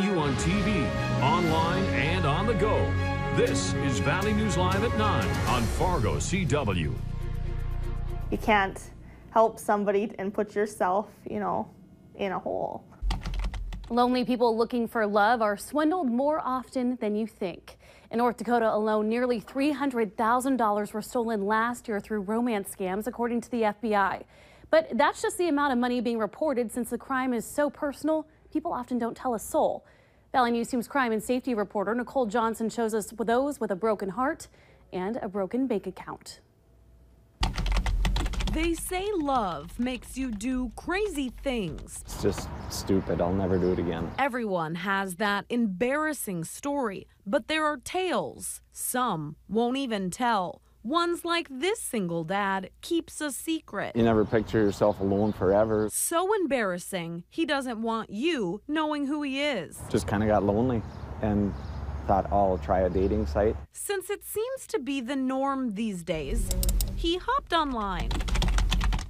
You on TV, online, and on the go. This is Valley News Live at 9 on Fargo CW. You can't help somebody and put yourself, in a hole. Lonely people looking for love are swindled more often than you think. In North Dakota alone, nearly $300,000 were stolen last year through romance scams, according to the FBI. But that's just the amount of money being reported. Since the crime is so personal, people often don't tell a soul. Valley News Team's crime and safety reporter Nicole Johnson shows us those with a broken heart and a broken bank account. They say love makes you do crazy things. It's just stupid. I'll never do it again. Everyone has that embarrassing story, but there are tales. Some won't even tell. Ones like this single dad keeps a secret. You never picture yourself alone forever. So embarrassing, he doesn't want you knowing who he is. Just kind of got lonely and thought, oh, I'll try a dating site. Since it seems to be the norm these days, he hopped online,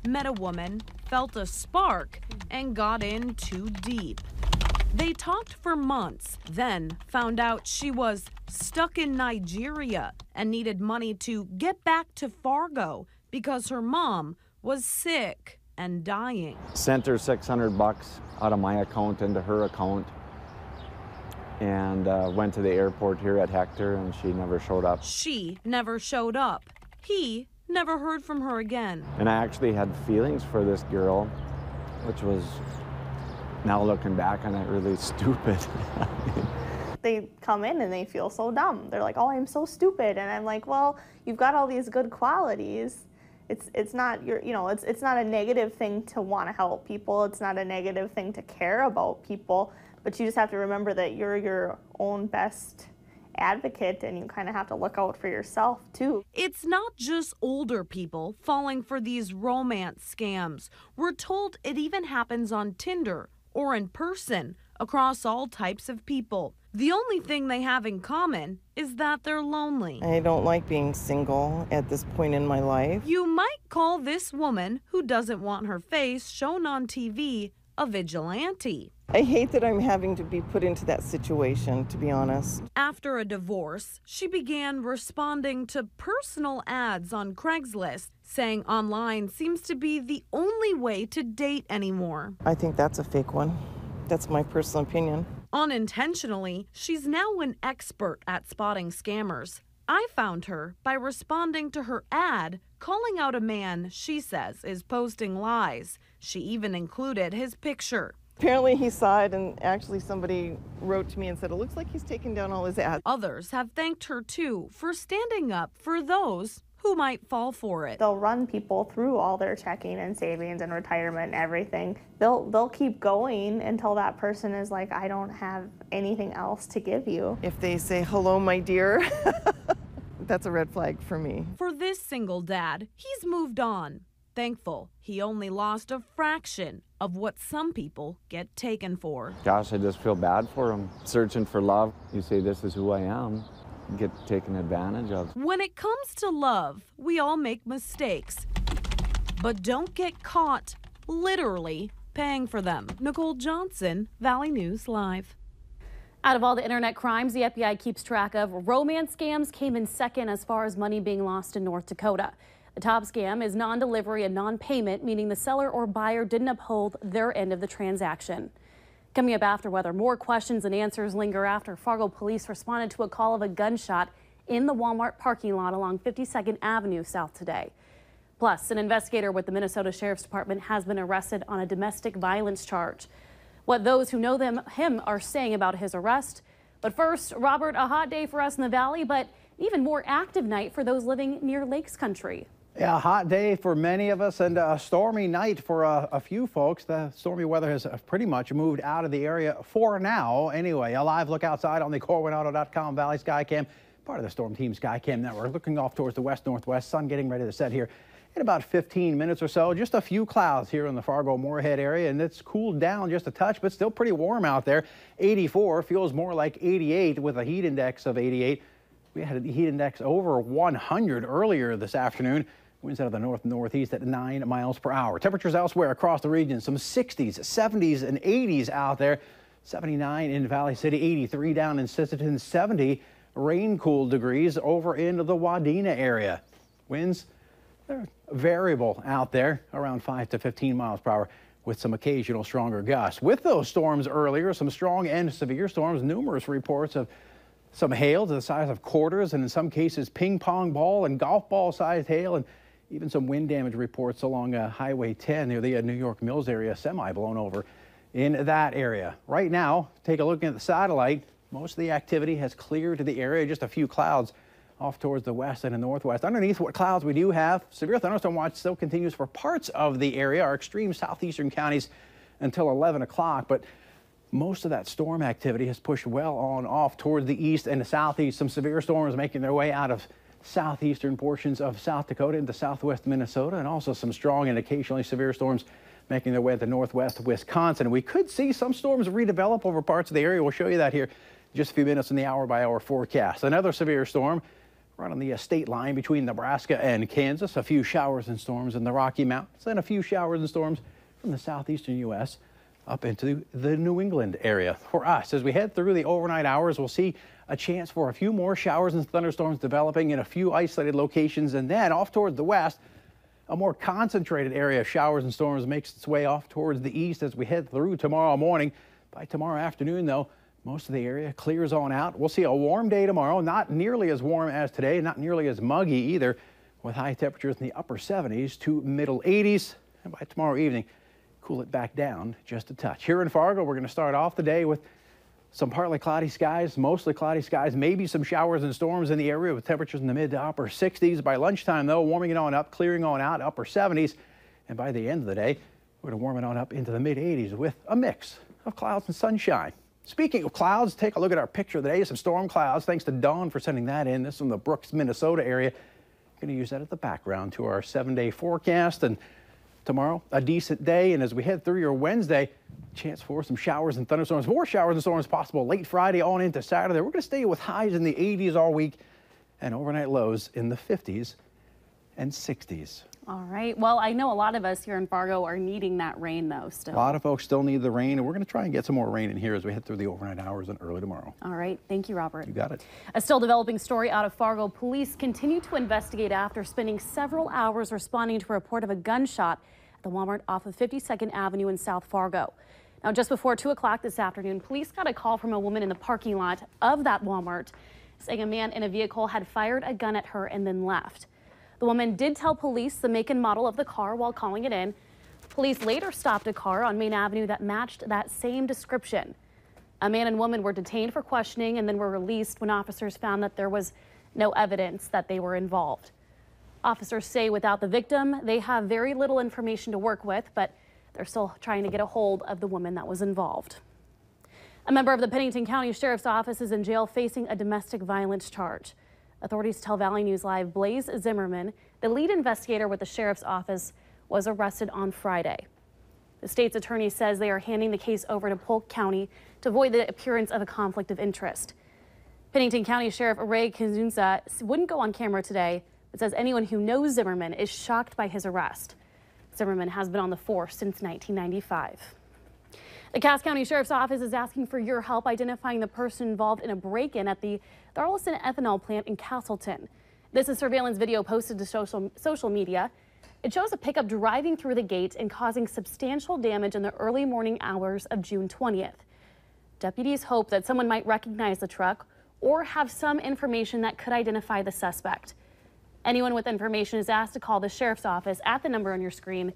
met a woman, felt a spark, and got in too deep. They talked for months, then found out she was stuck in Nigeria and needed money to get back to Fargo because her mom was sick and dying. Sent her $600 out of my account into her account and went to the airport here at Hector, and she never showed up. She never showed up. He never heard from her again. And I actually had feelings for this girl, which was, now looking back on it, really stupid. They come in and they feel so dumb. They're like, oh, I'm so stupid. And I'm like, well, you've got all these good qualities. It's not it's not a negative thing to want to help people. It's not a negative thing to care about people. But you just have to remember that you're your own best advocate, and you kind of have to look out for yourself too. It's not just older people falling for these romance scams. We're told it even happens on Tinder or in person across all types of people. The only thing they have in common is that they're lonely. I don't like being single at this point in my life. You might call this woman, who doesn't want her face shown on TV, a vigilante. I hate that I'm having to be put into that situation, to be honest. After a divorce, she began responding to personal ads on Craigslist, saying online seems to be the only way to date anymore. I think that's a fake one. That's my personal opinion. Unintentionally, she's now an expert at spotting scammers. I found her by responding to her ad, calling out a man she says is posting lies. She even included his picture. Apparently he saw it, and actually somebody wrote to me and said, it looks like he's taking down all his ads. Others have thanked her too for standing up for those who might fall for it. They'll run people through all their checking and savings and retirement and everything. They'll keep going until that person is like, I don't have anything else to give you. If they say, hello, my dear, that's a red flag for me. For this single dad, he's moved on. Thankful he only lost a fraction of what some people get taken for. Gosh, I just feel bad for him. Searching for love. You say, this is who I am. Get taken advantage of. When it comes to love, we all make mistakes. But don't get caught literally paying for them. Nicole Johnson, Valley News Live. Out of all the internet crimes the FBI keeps track of, romance scams came in second as far as money being lost in North Dakota. The top scam is non-delivery and non-payment, meaning the seller or buyer didn't uphold their end of the transaction. Coming up after weather, more questions and answers linger after Fargo police responded to a call of a gunshot in the Walmart parking lot along 52nd Avenue South today. Plus, an investigator with the Minnesota Sheriff's Department has been arrested on a domestic violence charge. What those who know him are saying about his arrest. But first, Robert, a hot day for us in the Valley, but even more active night for those living near Lakes Country. Yeah, a hot day for many of us and a stormy night for a few folks. The stormy weather has pretty much moved out of the area for now. Anyway, a live look outside on the CorwinAuto.com Valley Skycam, part of the Storm Team Skycam network, looking off towards the west-northwest. Sun getting ready to set here in about 15 minutes or so. Just a few clouds here in the Fargo-Moorhead area, and it's cooled down just a touch, but still pretty warm out there. 84 feels more like 88 with a heat index of 88. We had a heat index over 100 earlier this afternoon. Winds out of the north-northeast at 9 miles per hour. Temperatures elsewhere across the region, some 60s, 70s, and 80s out there. 79 in Valley City, 83 down in Sisseton, 70 rain-cooled degrees over into the Wadena area. Winds, they're variable out there, around 5 to 15 miles per hour with some occasional stronger gusts. With those storms earlier, some strong and severe storms, numerous reports of some hail to the size of quarters and in some cases ping pong ball and golf ball sized hail, and even some wind damage reports along Highway 10 near the New York Mills area, semi blown over in that area. Right now, take a look at the satellite. Most of the activity has cleared to the area, just a few clouds off towards the west and the northwest. Underneath what clouds we do have, severe thunderstorm watch still continues for parts of the area, our extreme southeastern counties until 11 o'clock, but most of that storm activity has pushed well on off toward the east and the southeast. Some severe storms making their way out of southeastern portions of South Dakota into southwest Minnesota, and also some strong and occasionally severe storms making their way to northwest Wisconsin. We could see some storms redevelop over parts of the area. We'll show you that here in just a few minutes in the hour-by-hour forecast. Another severe storm right on the state line between Nebraska and Kansas. A few showers and storms in the Rocky Mountains, and a few showers and storms from the southeastern U.S. up into the New England area. For us, as we head through the overnight hours, we'll see a chance for a few more showers and thunderstorms developing in a few isolated locations, and then off towards the west, a more concentrated area of showers and storms makes its way off towards the east as we head through tomorrow morning. By tomorrow afternoon, though, most of the area clears on out. We'll see a warm day tomorrow, not nearly as warm as today, not nearly as muggy either, with high temperatures in the upper 70s to middle 80s. And by tomorrow evening, cool it back down just a touch. Here in Fargo, we're going to start off the day with some partly cloudy skies, mostly cloudy skies, maybe some showers and storms in the area with temperatures in the mid to upper 60s. By lunchtime, though, warming it on up, clearing on out, upper 70s. And by the end of the day, we're going to warm it on up into the mid 80s with a mix of clouds and sunshine. Speaking of clouds, take a look at our picture of the day. Some storm clouds. Thanks to Dawn for sending that in. This is from the Brooks, Minnesota area. Going to use that as the background to our 7-day forecast. And tomorrow, a decent day, and as we head through your Wednesday, chance for some showers and thunderstorms. More showers and storms possible late Friday on into Saturday. We're going to stay with highs in the 80s all week and overnight lows in the 50s and 60s. All right. Well, I know a lot of us here in Fargo are needing that rain, though, still. A lot of folks still need the rain, and we're going to try and get some more rain in here as we head through the overnight hours and early tomorrow. All right. Thank you, Robert. You got it. A still developing story out of Fargo. Police continue to investigate after spending several hours responding to a report of a gunshot at the Walmart off of 52nd Avenue in South Fargo. Now, just before 2 o'clock this afternoon, police got a call from a woman in the parking lot of that Walmart saying a man in a vehicle had fired a gun at her and then left. The woman did tell police the make and model of the car while calling it in. Police later stopped a car on Main Avenue that matched that same description. A man and woman were detained for questioning and then were released when officers found that there was no evidence that they were involved. Officers say without the victim, they have very little information to work with, but they're still trying to get a hold of the woman that was involved. A member of the Pennington County Sheriff's Office is in jail facing a domestic violence charge. Authorities tell Valley News Live Blaze Zimmerman, the lead investigator with the Sheriff's Office, was arrested on Friday. The state's attorney says they are handing the case over to Polk County to avoid the appearance of a conflict of interest. Pennington County Sheriff Ray Kazunza wouldn't go on camera today, but says anyone who knows Zimmerman is shocked by his arrest. Zimmerman has been on the force since 1995. The Cass County Sheriff's Office is asking for your help identifying the person involved in a break-in at the Tharaldson ethanol plant in Castleton. This is surveillance video posted to social media. It shows a pickup driving through the gate and causing substantial damage in the early morning hours of June 20th. Deputies hope that someone might recognize the truck or have some information that could identify the suspect. Anyone with information is asked to call the Sheriff's Office at the number on your screen,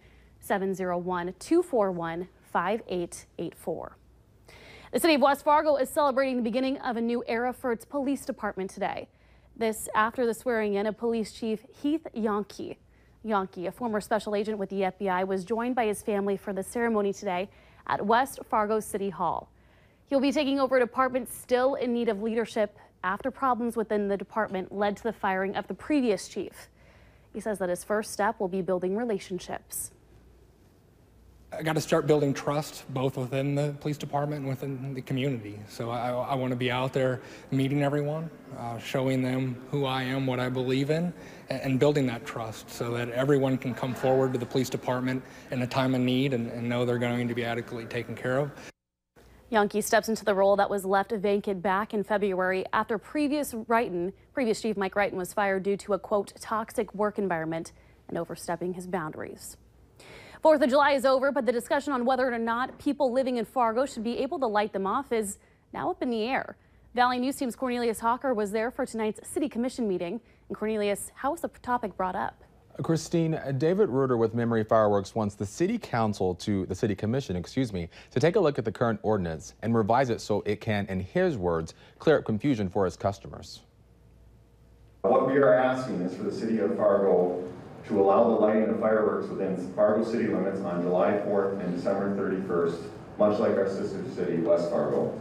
701-241-5884. The city of West Fargo is celebrating the beginning of a new era for its police department today. This after the swearing in of Police Chief Heath Yonke. Yonke, a former special agent with the FBI, was joined by his family for the ceremony today at West Fargo City Hall. He'll be taking over a department still in need of leadership after problems within the department led to the firing of the previous chief. He says that his first step will be building relationships. I got to start building trust both within the police department and within the community. So I want to be out there meeting everyone, showing them who I am, what I believe in, and building that trust so that everyone can come forward to the police department in a time of need and know they're going to be adequately taken care of. Yonke steps into the role that was left vacant back in February after previous Chief Mike Wrighton was fired due to a, quote, toxic work environment and overstepping his boundaries. 4th of July is over, but the discussion on whether or not people living in Fargo should be able to light them off is now up in the air. Valley News Team's Cornelius Hawker was there for tonight's City Commission meeting. And Cornelius, how was the topic brought up? Christine, David Reuter with Memory Fireworks wants the City Commission, to take a look at the current ordinance and revise it so it can, in his words, clear up confusion for his customers. What we are asking is for the City of Fargo to allow the lighting of fireworks within Fargo city limits on July 4th and December 31st, much like our sister city, West Fargo.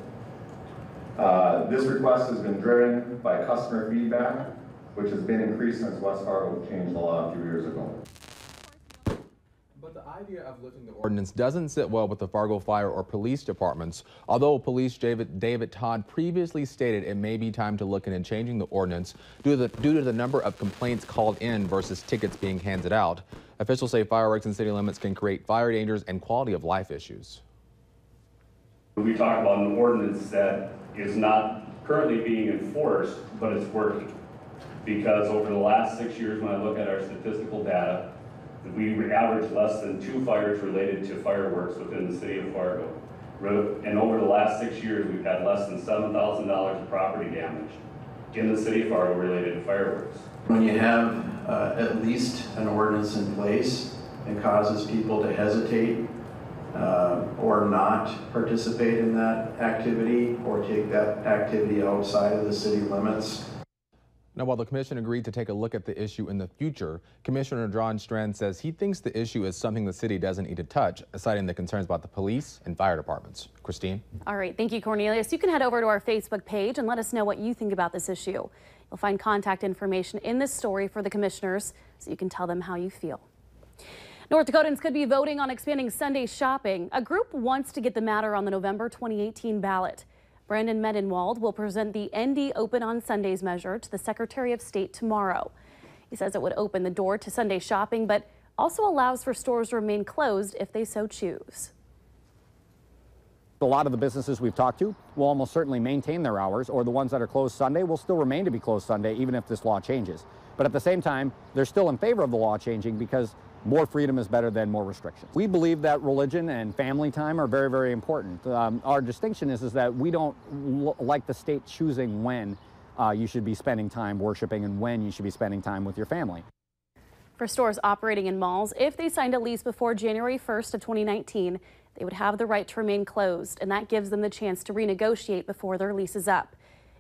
This request has been driven by customer feedback, which has been increased since West Fargo changed the law a few years ago. But the idea of lifting the ordinance doesn't sit well with the Fargo Fire or Police departments. Although Police David Todd previously stated it may be time to look into changing the ordinance due to the number of complaints called in versus tickets being handed out. Officials say fireworks in city limits can create fire dangers and quality of life issues. We talk about an ordinance that is not currently being enforced, but it's working. Because over the last 6 years, when I look at our statistical data, we averaged less than 2 fires related to fireworks within the city of Fargo. And over the last 6 years, we've had less than $7,000 of property damage in the city of Fargo related to fireworks. When you have at least an ordinance in place and causes people to hesitate or not participate in that activity or take that activity outside of the city limits. Now, while the commission agreed to take a look at the issue in the future, Commissioner John Strand says he thinks the issue is something the city doesn't need to touch, citing the concerns about the police and fire departments. Christine? All right. Thank you, Cornelius. You can head over to our Facebook page and let us know what you think about this issue. You'll find contact information in this story for the commissioners so you can tell them how you feel. North Dakotans could be voting on expanding Sunday shopping. A group wants to get the matter on the November 2018 ballot. Brandon Medenwald will present the ND Open on Sundays measure to the Secretary of State tomorrow. He says it would open the door to Sunday shopping, but also allows for stores to remain closed if they so choose. A lot of the businesses we've talked to will almost certainly maintain their hours, or the ones that are closed Sunday will still remain to be closed Sunday, even if this law changes. But at the same time, they're still in favor of the law changing because more freedom is better than more restrictions. We believe that religion and family time are very, very important. Our distinction is that we don't like the state choosing when you should be spending time worshiping and when you should be spending time with your family. For stores operating in malls, if they signed a lease before January 1st of 2019, they would have the right to remain closed, and that gives them the chance to renegotiate before their lease is up.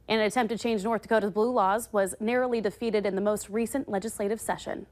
An attempt to change North Dakota's blue laws was narrowly defeated in the most recent legislative session.